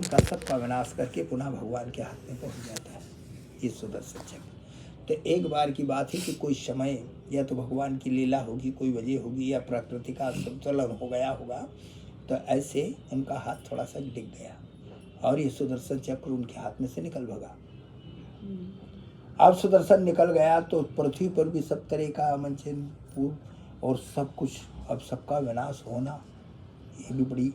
का सबका विनाश करके पुनः भगवान के हाथ में पहुंच जाता है ये सुदर्शन चक्र। तो एक बार की बात है कि कोई समय या तो भगवान की लीला होगी, कोई वजह होगी, या प्रकृति का संतुलन हो गया होगा, तो ऐसे उनका हाथ थोड़ा सा डिग गया और ये सुदर्शन चक्र उनके हाथ में से निकल भगा। अब सुदर्शन निकल गया तो पृथ्वी पर भी सब तरह का अमंचन पूर्व और सब कुछ, अब सबका विनाश होना, ये भी बड़ी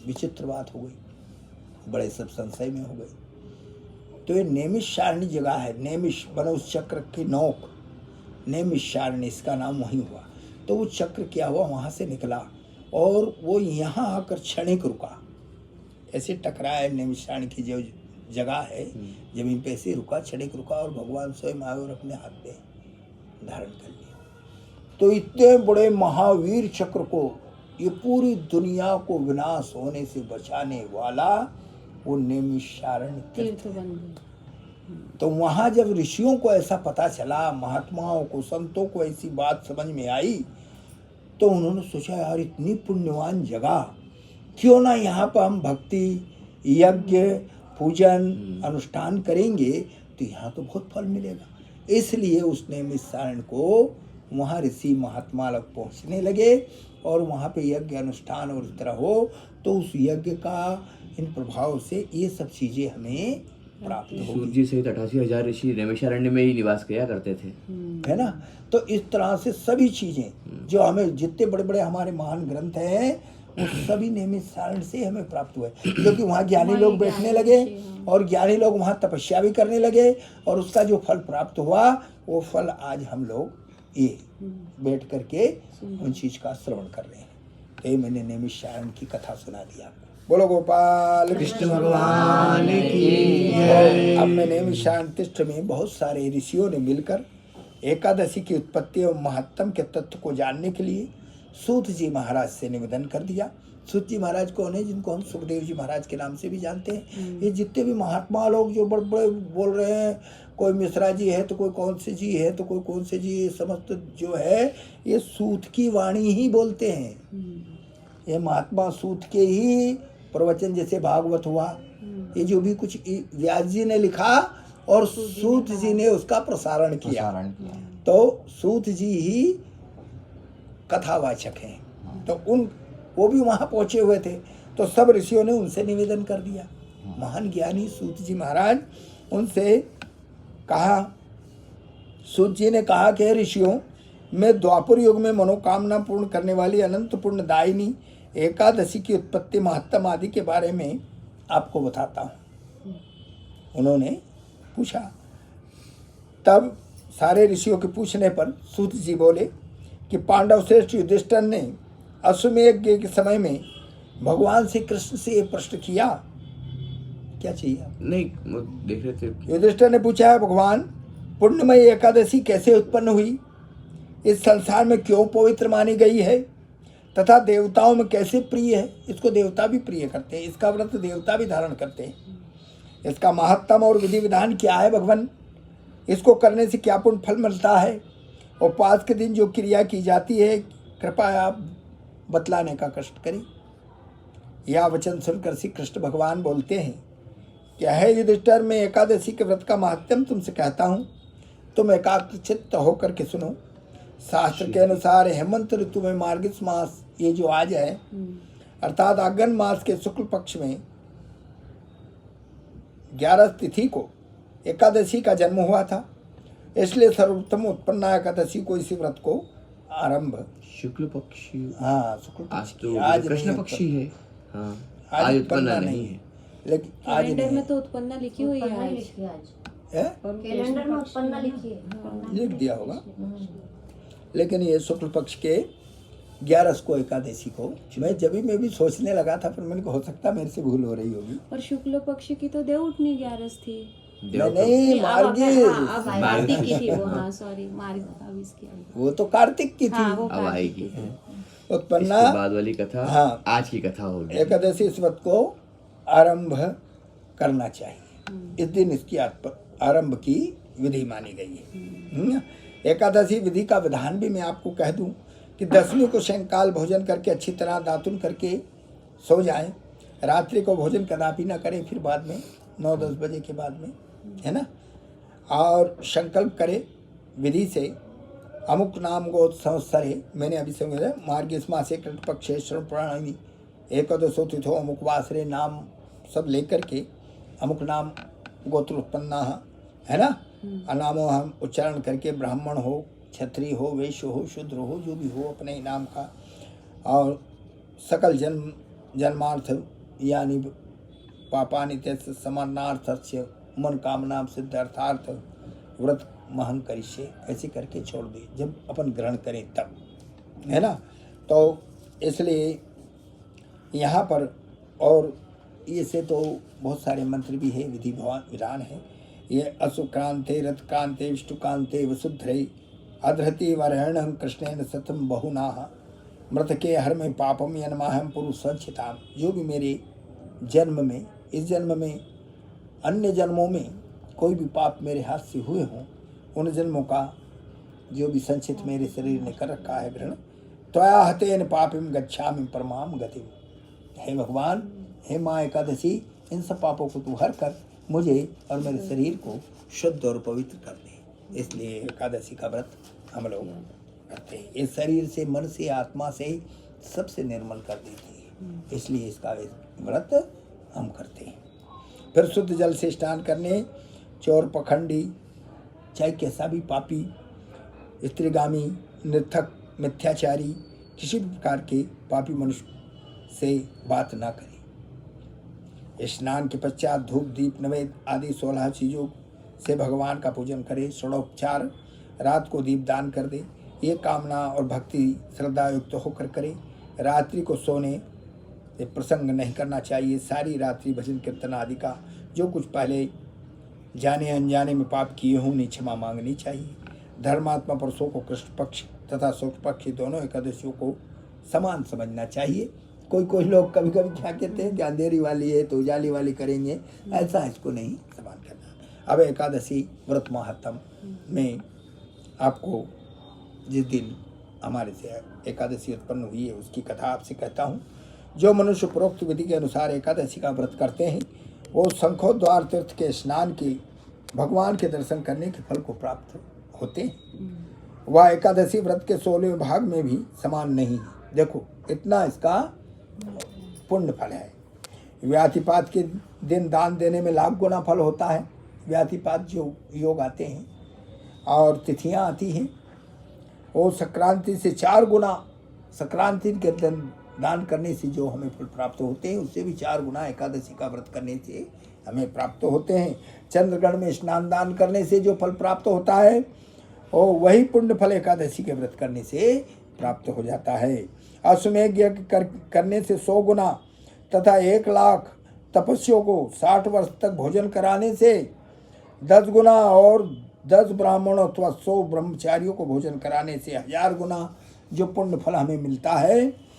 विचित्र बात हो गई, बड़े सब संशय में हो गई। तो ये नैमिषारण्य जगह है, नैमिष बनो उस चक्र की नोक, नैमिषारण्य इसका नाम वहीं हुआ। तो वो चक्र क्या हुआ, वहाँ से निकला और वो यहाँ आकर क्षणिक रुका, ऐसे टकराया। नैमिषारण्य की जो जगह है जमीन पे ऐसे रुका, क्षणिक रुका और भगवान स्वयं आए और अपने हाथ में धारण कर लिया। तो इतने बड़े महावीर चक्र को, ये पूरी दुनिया को विनाश होने से बचाने वाला वो नैमिषारण्य तीर्थ बन गया। तो वहाँ जब ऋषियों को ऐसा पता चला, महात्माओं को, संतों को ऐसी बात समझ में आई, तो उन्होंने सोचा यार इतनी पुण्यवान जगह, क्यों ना यहाँ पर हम भक्ति, यज्ञ, पूजन, अनुष्ठान करेंगे तो यहाँ तो बहुत फल मिलेगा। इसलिए उस नैमिषारण्य को वहाँ ऋषि महात्मा लोग पहुँचने लगे और वहाँ पे यज्ञ अनुष्ठान और इस तरह हो, तो उस यज्ञ का इन प्रभाव से ये सब चीजें हमें प्राप्त होगी। सूत जी सहित 88,000 ऋषि नैमिषारण्य में ही निवास किया करते थे, है ना। तो इस तरह से सभी चीजें जो हमें, जितने बड़े बड़े हमारे महान ग्रंथ हैं, वो सभी नैमिषारण्य से हमें प्राप्त हुए, क्योंकि वहाँ ज्ञानी लोग बैठने लगे और ज्ञानी लोग वहाँ तपस्या भी करने लगे और उसका जो फल प्राप्त हुआ वो फल आज हम लोग ये बैठ करके उन चीज का श्रवण कर रहे हैं। तो मैंने नैमिषारण्य की कथा सुना दी आपको। बोलो गोपाल कृष्ण भगवान की जय। अब मैं नैमिषारण्य तीर्थ में बहुत सारे ऋषियों ने मिलकर एकादशी की उत्पत्ति और महत्तम के तत्व को जानने के लिए सूत जी महाराज से निवेदन कर दिया। सूत जी महाराज कौन है, जिनको हम सुखदेव जी महाराज के नाम से भी जानते हैं। ये जितने भी महात्मा लोग जो बड़े बड़े बोल रहे हैं, कोई मिश्रा जी है तो कोई कौन से जी है तो कोई कौन से जी, ये समस्त जो है ये सूत की वाणी ही बोलते हैं। ये महात्मा सूत के ही प्रवचन, जैसे भागवत हुआ, ये जो भी कुछ व्यास जी ने लिखा और सूत जी ने उसका प्रसारण किया, तो सूत जी ही कथावाचक हैं। तो वो भी वहाँ पहुँचे हुए थे, तो सब ऋषियों ने उनसे निवेदन कर दिया। महान ज्ञानी सूत जी महाराज उनसे कहा, सूत जी ने कहा कि ऋषियों, मैं द्वापर युग में मनोकामना पूर्ण करने वाली अनंत पुण्यदायिनी एकादशी की उत्पत्ति, महत्तम आदि के बारे में आपको बताता हूँ। उन्होंने पूछा, तब सारे ऋषियों के पूछने पर सूत जी बोले कि पांडव श्रेष्ठ युधिष्ठिर ने अश्वमेध के समय में भगवान श्री कृष्ण से ये प्रश्न किया। क्या चाहिए? नहीं, देख रहे थे। युधिष्ठिर ने पूछा, भगवान पुण्यमयी एकादशी कैसे उत्पन्न हुई, इस संसार में क्यों पवित्र मानी गई है, तथा देवताओं में कैसे प्रिय है। इसको देवता भी प्रिय करते हैं, इसका व्रत देवता भी धारण करते हैं। इसका महत्तम और विधि विधान क्या है भगवान, इसको करने से क्या पुण्य फल मिलता है, उपवास के दिन जो क्रिया की जाती है, कृपया आप बतलाने का कष्ट करें। यह वचन सुनकर श्री कृष्ण भगवान बोलते हैं, क्या है युधिष्ठिर, मैं एकादशी के व्रत का महत्तम तुमसे कहता हूँ, तुम एकाग्रचित्त होकर के सुनो। शास्त्र के अनुसार हेमंत ऋतु में मार्गशीर्ष मास, ये जो आज है, अर्थात अग्न मास के शुक्ल पक्ष में 11 तिथि को एकादशी का जन्म हुआ था। इसलिए सर्वोत्तम उत्पन्ना एकादशी को, इसी व्रत को आरंभ शुक्ल पक्षी, हाँ शुक्ल आज पक्ष तो आज कृष्ण पक्षी है। हाँ, आज उत्पन्ना नहीं है, लेकिन आज कैलेंडर में तो उत्पन्ना लिखी हुई है आज। है, कैलेंडर में उत्पन्ना लिखी है, लिख दिया होगा। लेकिन ये शुक्ल पक्ष के 11 को एकादशी को, मैं भी सोचने लगा था, पर मैंने कहा हो सकता मेरे से भूल हो रही होगी। और शुक्ल पक्ष की तो देव उठनी 11 थी। नहीं, कार्तिक की थी वो। हाँ सॉरी, वो तो कार्तिक की थी। हाँ, वो अब आएगी उत्पन्ना बाद वाली कथा। हाँ, आज की कथा होगी। एकादशी इस व्रत को आरंभ करना चाहिए। इस दिन इसकी आरंभ की विधि मानी गई है। एकादशी विधि का विधान भी मैं आपको कह दूं कि 10वीं को सायंकाल भोजन करके अच्छी तरह दातुन करके सो जाएं। रात्रि को भोजन कदापि ना करे, फिर बाद में 9-10 बजे के बाद में, है ना। और संकल्प करे विधि से अमुक नाम गो संवत्सरे, मैंने अभी समझा मार्गीस मासे कृतपक्षे श्रवण प्राणायामी एकादशो तिथो अमुक वासरे नाम सब लेकर के अमुक नाम गोत्र उत्पन्ना, है ना। अनामो हम उच्चारण करके ब्राह्मण हो, क्षत्रिय हो, वैश्य हो, शूद्र हो, जो भी हो अपने नाम का, और सकल जन्मार्थ यानी पापानि तस्य समानार्थस्य मन कामना सिद्धार्थार्थ व्रत महं करिष्ये, ऐसे करके छोड़ दे जब अपन ग्रहण करें तब, है ना। तो इसलिए यहाँ पर, और ऐसे तो बहुत सारे मंत्र भी है, विधि विधान है। ये असुक्रांते रथक्रांते विष्णुकांते वसुध्रे अधृति वरहण कृष्णेन सतम बहुनाह मृतके हर में पापम यनमाहम पुरुष संचिताम। जो भी मेरे जन्म में, इस जन्म में, अन्य जन्मों में कोई भी पाप मेरे हाथ से हुए हों, उन जन्मों का जो भी संचित मेरे शरीर ने कर रखा है ग्रहण, त्वया हतेन पापिम गच्छामि परमाम गतिम। हे भगवान, हे माँ एकादशी, इन सब पापों को तू हर कर मुझे और मेरे शरीर को शुद्ध और पवित्र कर दे। इसलिए एकादशी का व्रत हम लोग करते हैं। ये शरीर से, मन से, आत्मा से सबसे निर्मल कर देती है, इसलिए इसका व्रत हम करते हैं। फिर शुद्ध जल से स्नान करने, चोर, पखंडी, चाहे कैसा भी पापी, स्त्रीगामी, नृतक, मिथ्याचारी, किसी भी प्रकार के पापी मनुष्य से बात ना करें। स्नान के पश्चात धूप, दीप, नैवेद्य आदि 16 चीज़ों से भगवान का पूजन करे। षोडोपचार, रात को दीप दान कर दे। ये कामना और भक्ति श्रद्धा युक्त होकर करे। रात्रि को सोने प्रसंग नहीं करना चाहिए। सारी रात्रि भजन कीर्तन आदि का जो कुछ पहले जाने अनजाने में पाप किए हों उन्हें क्षमा मांगनी चाहिए। धर्मात्मा पुरुषों को कृष्ण पक्ष तथा शुक्ल पक्ष दोनों एकादशियों को समान समझना चाहिए। कोई लोग कभी कभी क्या कहते हैं कि अंधेरी वाली है तो उजाली वाली करेंगे, ऐसा इसको नहीं समान करना। अब एकादशी व्रत महात्म में आपको जिस दिन हमारे से एकादशी उत्पन्न हुई है उसकी कथा आपसे कहता हूँ। जो मनुष्य उपरोक्त विधि के अनुसार एकादशी का व्रत करते हैं वो शंखोद्वार तीर्थ के स्नान के भगवान के दर्शन करने के फल को प्राप्त होते हैं। वह एकादशी व्रत के 16वें भाग में भी समान नहीं है। देखो इतना इसका पुण्य फल है। व्यातिपात के दिन दान देने में लाख गुना फल होता है। व्यातिपात जो योग आते हैं और तिथियां आती हैं वो संक्रांति से 4 गुना, संक्रांति के दिन दान करने से जो हमें फल प्राप्त होते हैं उससे भी 4 गुना एकादशी का व्रत करने से हमें प्राप्त होते हैं। चंद्रग्रहण में स्नान दान करने से जो फल प्राप्त होता है वो वही पुण्य फल एकादशी के व्रत करने से प्राप्त हो जाता है। अश्वमेध यज्ञ करने से 100 गुना तथा 1 लाख तपस्वियों को 60 वर्ष तक भोजन कराने से 10 गुना और 10 ब्राह्मणों अथवा 100 ब्रह्मचारियों को भोजन कराने से 1000 गुना जो पुण्य फल हमें मिलता है।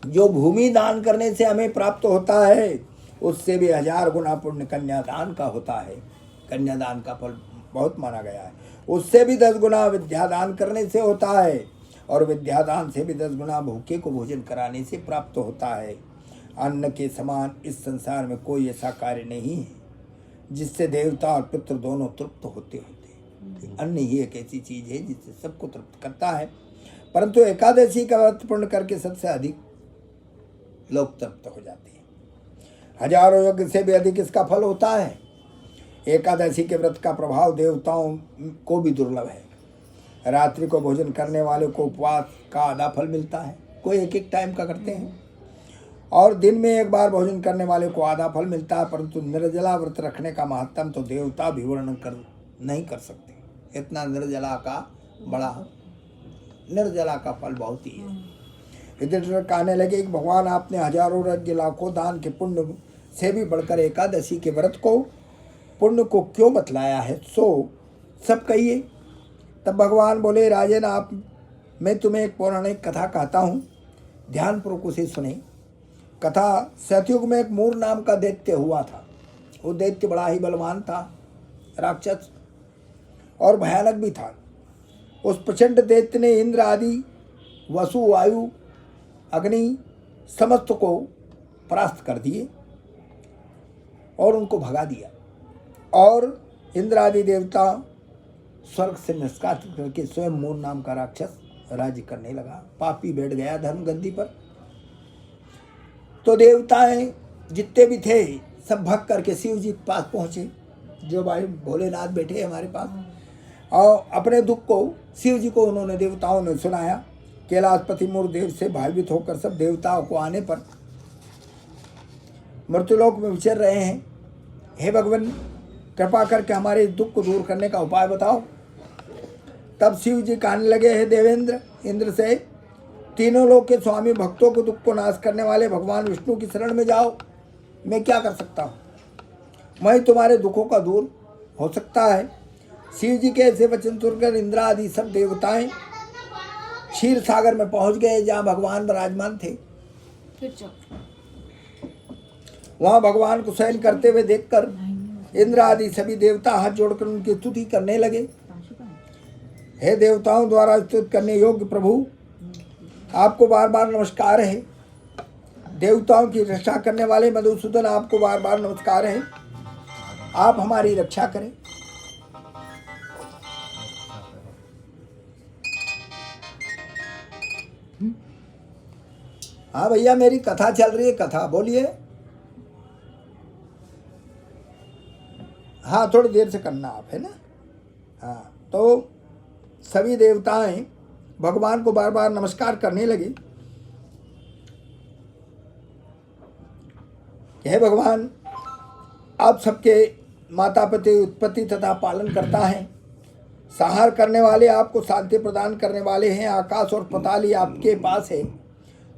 जो भूमि दान करने से हमें प्राप्त होता है उससे भी 1000 गुना पुण्य कन्यादान का होता है। कन्यादान का फल बहुत माना गया है। उससे भी 10 गुना विद्यादान करने से होता है और विद्यादान से भी 10 गुना भूखे को भोजन कराने से प्राप्त होता है। अन्न के समान इस संसार में कोई ऐसा कार्य नहीं है जिससे देवता और पितृ दोनों तृप्त होते हैं। अन्न ही एक ऐसी चीज है जिससे सबको तृप्त करता है। परंतु एकादशी का व्रत पूर्ण करके सबसे अधिक लोग तृप्त हो जाते हैं। हजारों यज्ञ से भी अधिक इसका फल होता है। एकादशी के व्रत का प्रभाव देवताओं को भी दुर्लभ है। रात्रि को भोजन करने वाले को उपवास का आधा फल मिलता है। कोई एक टाइम का करते हैं और दिन में एक बार भोजन करने वाले को आधा फल मिलता है। परंतु निर्जला व्रत रखने का महत्तम तो देवता भी वर्णन नहीं कर सकते। इतना निर्जला का बड़ा, निर्जला का फल बहुत ही है। युधिष्ठिर कहने लगे कि भगवान आपने हजारों यज्ञ लाखों दान के पुण्य से भी बढ़कर एकादशी के व्रत को पुण्य को क्यों बतलाया है, सो सब कहिए। तब भगवान बोले राजन मैं तुम्हें एक पौराणिक कथा कहता हूँ, ध्यानपूर्वक उसे सुने। कथा सतयुग में एक मूर नाम का दैत्य हुआ था। वो दैत्य बड़ा ही बलवान था, राक्षस और भयानक भी था। उस प्रचंड दैत्य ने इंद्र आदि, वसु, वायु, अग्नि, समस्त को परास्त कर दिए और उनको भगा दिया। और इंद्र आदि देवता स्वर्ग से निष्कासित करके स्वयं मोर नाम का राक्षस राज्य करने लगा। पापी बैठ गया धर्म गद्दी पर। तो देवताएं जितने भी थे सब भग करके शिव जी के पास पहुँचे, जो भाई भोलेनाथ बैठे हैं हमारे पास, और अपने दुख को शिव जी को उन्होंने देवताओं ने सुनाया। कैलाशपति मूर्देव से भयभीत होकर सब देवताओं को आने पर मृत्युलोक में विचर रहे हैं। हे भगवान, कृपा करके हमारे दुख को दूर करने का उपाय बताओ। तब शिव जी कहने लगे, हे देवेंद्र, इंद्र से, तीनों लोक के स्वामी भक्तों को दुख को नाश करने वाले भगवान विष्णु की शरण में जाओ। मैं क्या कर सकता हूँ? मैं तुम्हारे दुखों का दूर हो सकता है। शिव जी के ऐसे वचन सुनकर इंद्र आदि सब देवताएं क्षीर सागर में पहुंच गए, जहाँ भगवान विराजमान थे। वहां भगवान को शयन करते हुए देखकर इंद्र आदि सभी देवता हाथ जोड़कर उनकी स्तुति करने लगे। हे देवताओं द्वारा स्तुति करने योग्य प्रभु, आपको बार बार नमस्कार है। देवताओं की रक्षा करने वाले मधुसूदन, आपको बार बार नमस्कार है। आप हमारी रक्षा करें। हाँ भैया, मेरी कथा चल रही है, कथा बोलिए। हाँ, थोड़ी देर से करना आप, है ना। हाँ, तो सभी देवताएं भगवान को बार बार नमस्कार करने लगे। हे भगवान, आप सबके माता पिता उत्पत्ति तथा पालन करता है, संहार करने वाले, आपको शांति प्रदान करने वाले हैं। आकाश और पाताल ही आपके पास है।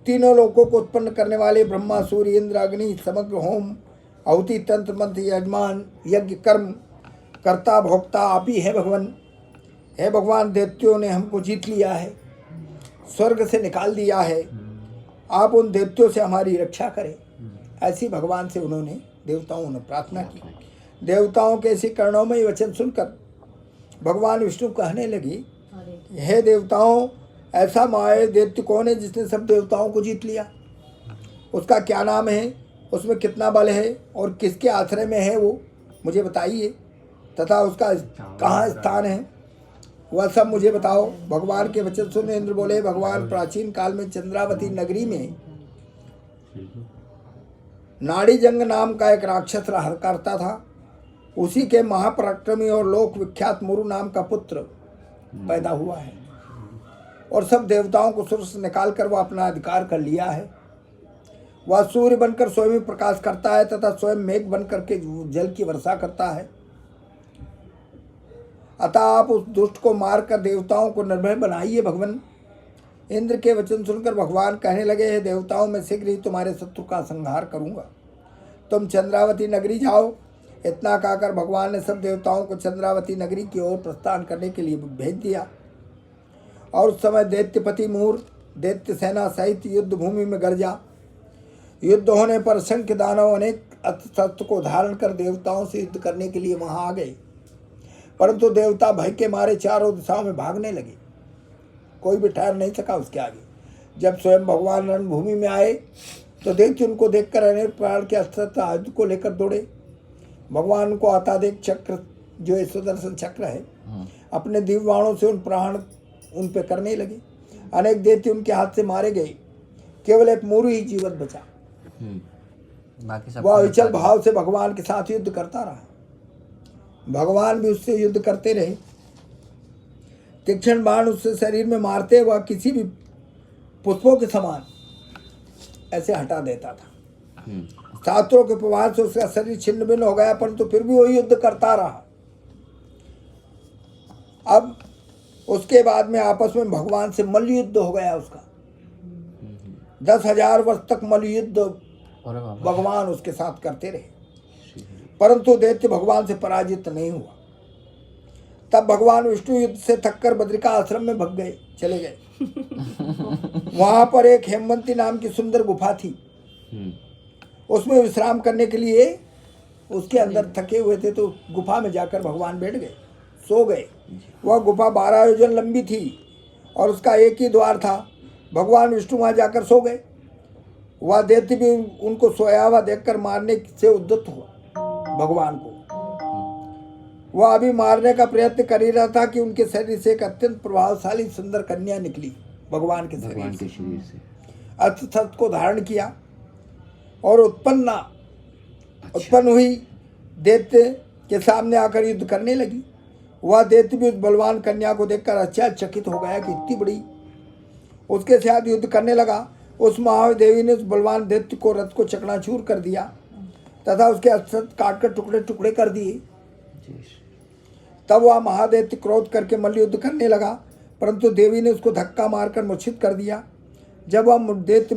तीनों लोकों को उत्पन्न करने वाले ब्रह्मा, सूर्य, इंद्र, अग्नि, समग्र होम, आहुति, तंत्र, मंत्र, यजमान, यज्ञ, कर्म, कर्ता, भोक्ता आप ही है भगवान। हे भगवान, दैत्यों ने हमको जीत लिया है, स्वर्ग से निकाल दिया है। आप उन दैत्यों से हमारी रक्षा करें। ऐसी भगवान से उन्होंने देवताओं ने प्रार्थना की। देवताओं के ऐसे कर्णोमय वचन सुनकर भगवान विष्णु कहने लगी, हे देवताओं, ऐसा माया दैत्य कौन है जिसने सब देवताओं को जीत लिया? उसका क्या नाम है, उसमें कितना बल है और किसके आश्रय में है वो मुझे बताइए, तथा उसका कहाँ स्थान है, वह सब मुझे बताओ। भगवान के वचन सुन इंद्र बोले, भगवान प्राचीन काल में चंद्रावती नगरी में नाड़ी जंग नाम का एक राक्षस रहा करता था। उसी के महापराक्रमी और लोक विख्यात मुरु नाम का पुत्र पैदा हुआ है, और सब देवताओं को सूर्य से निकाल कर वह अपना अधिकार कर लिया है। वह सूर्य बनकर स्वयं प्रकाश करता है तथा स्वयं मेघ बनकर के जल की वर्षा करता है। अतः आप उस दुष्ट को मारकर देवताओं को निर्भय बनाइए भगवान। इंद्र के वचन सुनकर भगवान कहने लगे, हे देवताओं, मैं शीघ्र ही तुम्हारे शत्रु का संहार करूंगा। तुम चंद्रावती नगरी जाओ। इतना कहकर भगवान ने सब देवताओं को चंद्रावती नगरी की ओर प्रस्थान करने के लिए भेज दिया। और उस समय दैत्यपति मूर दैत्य सेना सहित युद्ध भूमि में गरजा। युद्ध होने पर असंख्य दानव अनेक अस्त्र को धारण कर देवताओं से युद्ध करने के लिए वहां आ गए, परंतु देवता भय के मारे चारों दिशाओं में भागने लगे। कोई भी ठहर नहीं सका उसके आगे। जब स्वयं भगवान रणभूमि में आए तो दैत्य उनको देखकर अनेक प्रकार के अस्त्र आयुध को लेकर दौड़े। भगवान को आता देख चक्र, जो ये सुदर्शन चक्र है, अपने दिव्य बाणों से उन पे करने लगे। अनेक दैत्य उनके हाथ से मारे गए। केवल एक मुरु ही जीवित बचा। वह अविचल भाव से भगवान के साथ युद्ध करता रहा। भगवान भी उससे युद्ध करते रहे। तीक्ष्ण बाण उससे शरीर में मारते वह किसी भी पुष्पों के समान ऐसे हटा देता था। शास्त्रों के प्रभाव से उसका शरीर छिन्न भिन्न हो गया, परंतु फिर भी वही युद्ध करता रहा। अब उसके बाद में आपस में भगवान से मल्ल युद्ध हो गया उसका। 10,000 वर्ष तक मल्ल युद्ध भगवान उसके साथ करते रहे, परंतु दैत्य भगवान से पराजित नहीं हुआ। तब भगवान विष्णु युद्ध से थककर बद्रिका आश्रम में भग गए, चले गए। वहां पर एक हेमवंती नाम की सुंदर गुफा थी। उसमें विश्राम करने के लिए उसके अंदर थके हुए थे, तो गुफा में जाकर भगवान बैठ गए, सो गए। वह गुफा 12 योजन लंबी थी और उसका एक ही द्वार था। भगवान विष्णु वहां जाकर सो गए। वह दैत्य भी उनको सोया हुआ देखकर मारने से उद्यत हुआ भगवान को। वह अभी मारने का प्रयत्न कर ही रहा था कि उनके शरीर से एक अत्यंत प्रभावशाली सुंदर कन्या निकली भगवान के भगवान शरीर के शरीर से। अस्त्र को धारण किया और उत्पन्न हुई दैत्य के सामने आकर युद्ध करने लगी। वह दैत्य भी उस बलवान कन्या को देखकर आश्चर्यचकित हो गया कि इतनी बड़ी, उसके साथ युद्ध करने लगा। उस महादेवी ने उस बलवान दैत्य को रथ को चकनाचूर कर दिया तथा उसके अस्त्र काटकर टुकड़े टुकड़े कर दिए। तब वह महादैत्य क्रोध करके मल्लयुद्ध करने लगा, परंतु देवी ने उसको धक्का मारकर मूर्छित कर दिया। जब वह दैत्य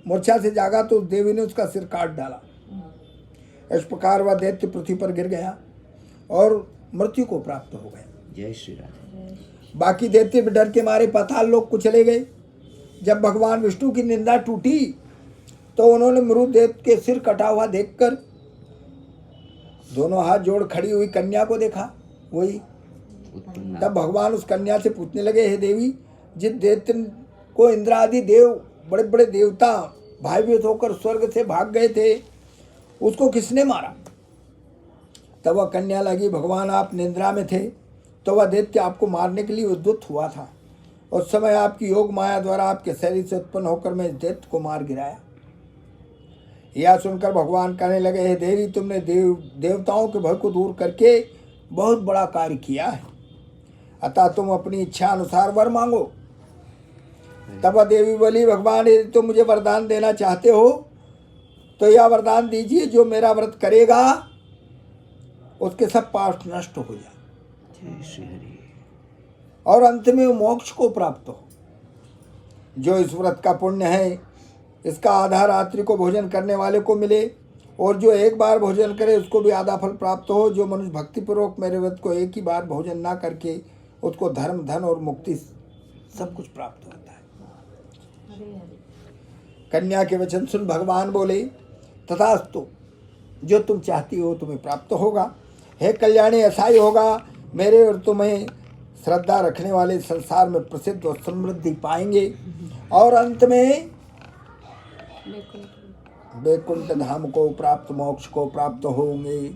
मूर्छा से जागा तो देवी ने उसका सिर काट डाला। इस प्रकार वह दैत्य पृथ्वी पर गिर गया और मृत्यु को प्राप्त हो गया। जय श्री राधे। बाकी दैत्य भी डर के मारे पाताल लोक को चले गए। जब भगवान विष्णु की निंदा टूटी तो उन्होंने मृत दैत्य के सिर कटा हुआ देखकर दोनों हाथ जोड़ खड़ी हुई कन्या को देखा। वही तब भगवान उस कन्या से पूछने लगे, हे देवी, जिस दैत्य को इंद्र आदि देव, बड़े बड़े देवता भयभीत होकर स्वर्ग से भाग गए थे, उसको किसने मारा? तब वह कन्या लगी, भगवान आप निद्रा में थे तो वह दैत्य आपको मारने के लिए उद्युत हुआ था। उस समय आपकी योग माया द्वारा आपके शरीर से उत्पन्न होकर मैं दैत्य को मार गिराया। यह सुनकर भगवान कहने लगे, हे देवी, तुमने देवताओं के भय को दूर करके बहुत बड़ा कार्य किया है, अतः तुम अपनी इच्छा अनुसार वर मांगो। तब वह देवी बोली, भगवान यदि तुम मुझे वरदान देना चाहते हो तो यह वरदान दीजिए, जो मेरा व्रत करेगा उसके सब पाप नष्ट हो जाए जय श्री हरि। और अंत में वो मोक्ष को प्राप्त हो। जो इस व्रत का पुण्य है इसका आधा रात्रि को भोजन करने वाले को मिले, और जो एक बार भोजन करे उसको भी आधा फल प्राप्त हो। जो मनुष्य भक्तिपूर्वक मेरे व्रत को एक ही बार भोजन ना करके उसको धर्म, धन और मुक्ति सब कुछ प्राप्त होता है। कन्या के वचन सुन भगवान बोले, तथास्तु, जो तुम चाहती हो तुम्हें प्राप्त होगा। हे कल्याणी, ऐसा ही होगा। मेरे और तुम्हें श्रद्धा रखने वाले संसार में प्रसिद्ध और समृद्धि पाएंगे और अंत में वैकुंठ धाम को प्राप्त, मोक्ष को प्राप्त होंगे,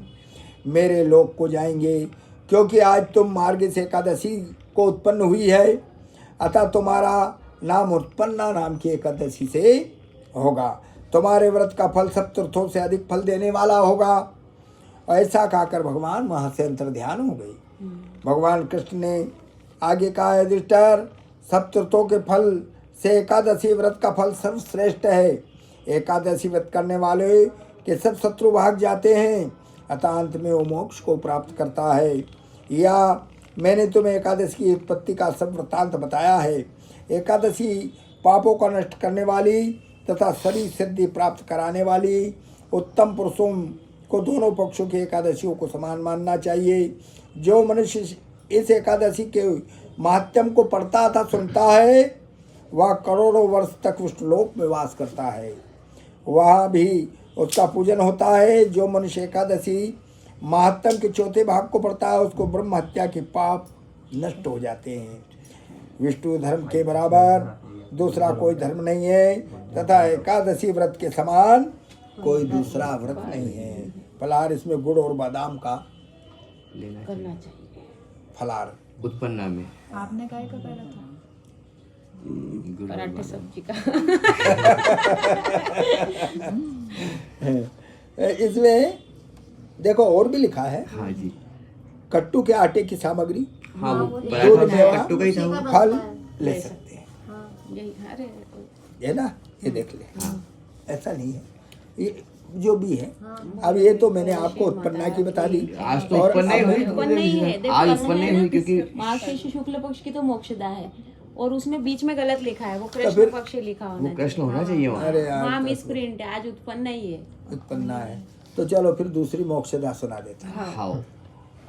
मेरे लोक को जाएंगे। क्योंकि आज तुम मार्गशीर्ष एकादशी को उत्पन्न हुई है, अतः तुम्हारा नाम उत्पन्ना नाम की एकादशी से होगा। तुम्हारे व्रत का फल सब तीर्थों से अधिक फल देने वाला होगा। ऐसा कहकर भगवान वहाँ से अंतर्ध्यान हो गई। भगवान कृष्ण ने आगे कहा, युधिष्ठिर, सब तीर्थों के फल से एकादशी व्रत का फल सर्वश्रेष्ठ है। एकादशी व्रत करने वाले के सब शत्रु भाग जाते हैं, अतः अंत में वो मोक्ष को प्राप्त करता है। या मैंने तुम्हें एकादशी की उत्पत्ति का सब वृत्तांत बताया है। एकादशी पापों का नष्ट करने वाली तथा शरीर सिद्धि प्राप्त कराने वाली, उत्तम पुरुषों को दोनों पक्षों की एकादशियों को समान मानना चाहिए। जो मनुष्य इस एकादशी के महात्म्य को पढ़ता तथा सुनता है वह करोड़ों वर्ष तक उस लोक में वास करता है, वह भी उसका पूजन होता है। जो मनुष्य एकादशी महात्म्य के चौथे भाग को पढ़ता है उसको ब्रह्म हत्या के पाप नष्ट हो जाते हैं। विष्णु धर्म के बराबर दूसरा कोई धर्म नहीं है तथा एकादशी व्रत के समान कोई दूसरा व्रत नहीं है। फलाहार इसमें गुड़ और बादाम का लेना करना चाहिए। फलाहार उत्पन्ना में आपने काय का पहला था? गुड़ और पराठे बादाम। सब्जी का। इसमें देखो और भी लिखा है, हाँ जी, कट्टू के आटे की सामग्री, हाँ वो दूध पराठा मेवा, कट्टू का ही था वो। फल ले सकते हैं, यही अरे है ना। ये देख ले, ऐसा नहीं है, ये जो भी है। अब ये तो मैंने आपको उत्पन्ना की बता दी। आज तो और उत्पन्न ही अब हुई। उत्पन्न नहीं है। देखो, आज उत्पन्न उत्पन्न है ही ना, हुई क्योंकि मार्गशीर्ष शुक्ल पक्ष की तो मोक्षदा है और उसमें बीच में गलत लिखा है, वो फिर- कृष्ण पक्ष लिखा होना वो कृष्ण होना चाहिए वहाँ। अरे यार, वहाँ मिसप्रिंट है, आज उत्पन्न ही है। उत्पन्ना है तो चलो फिर दूसरी मोक्षदा सुना देते हैं। हाँ,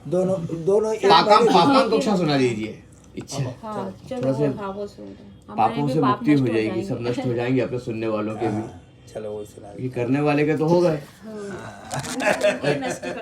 दोनों दोनों एक पापम बार- पापम कक्षा सुना दीजिए। इच्छा हाँ चलो थोड़ा से हाँ वो सुन रहे हैं। हमारे पापों भी से पाप मुक्ति नष्ट हो हो जाएगी, जाएंगे। सब नष्ट हो जाएंगे अपने सुनने वालों के भी। चलो वो सुना ये करने वाले के तो हो गए। हाँ, नष्ट कर